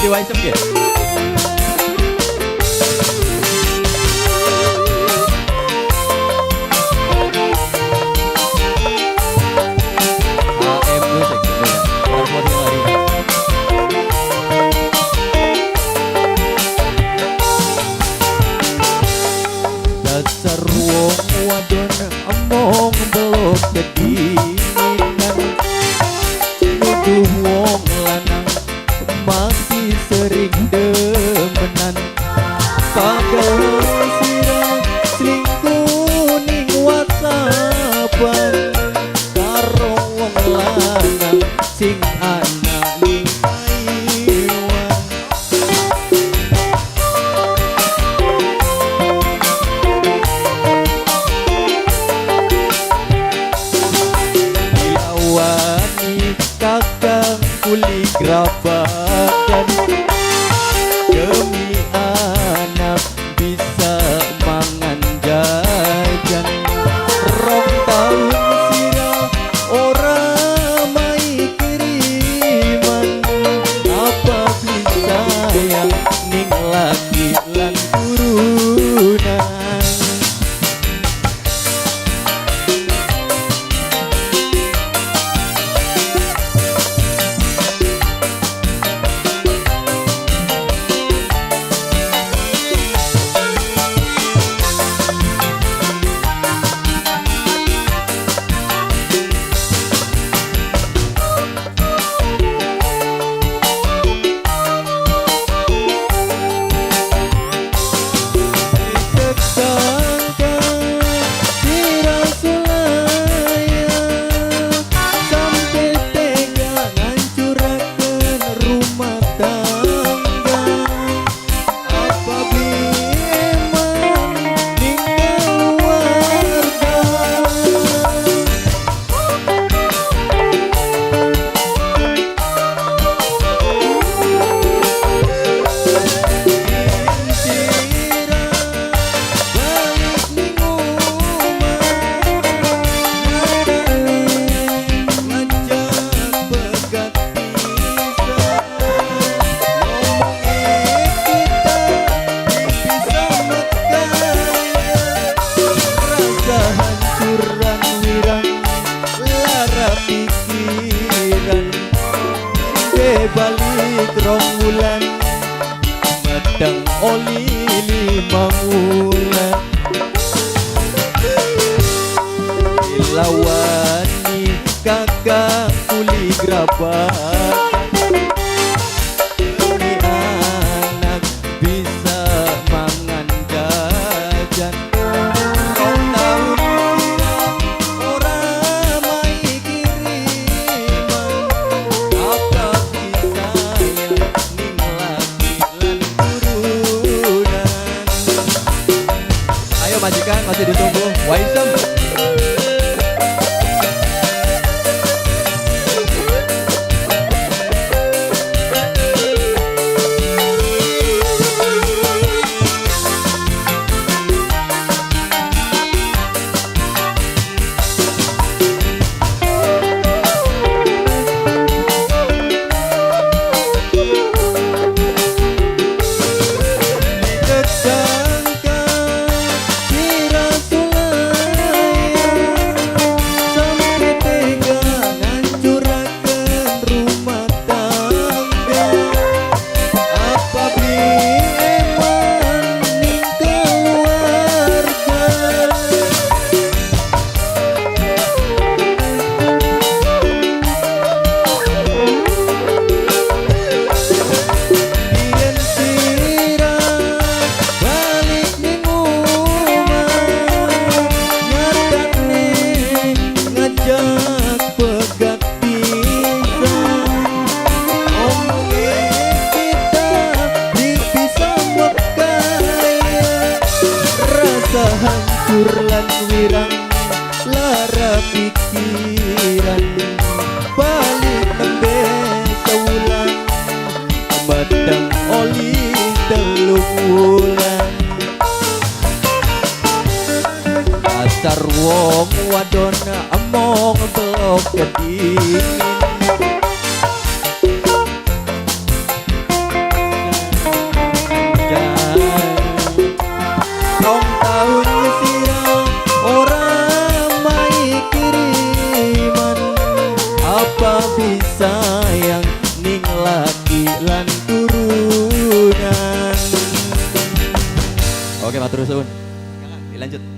di Waisem ya. Dasar wong wadon omong belok kedinginan, nuduh wong lanang masih sering demenan. Padahal sirah selingkuh ning WhatsAppan karo wong lanang sing ana ning Taiwan. Diawani kakang kuli grabakan demi anak bisa mangan jajan. Rong tahun sirah ora mai kiriman, apa bisa sayang ning laki lan turunan. Balik rong wulan medang oli 5 wulan. Dilawani kakak kuli grabakan demi anak bisa mangan jajan. Rong tahun ora mai kiriman, apa bisa ning laki lan turunan. Ayo majikan, masih ditunggu Waisem. Hancur lan wirang lara pikiran, balik nembe sewulan medang oli 3 wulan. Dasar wong wadon emong belok kedingin, Saun. Jangan, dilanjut.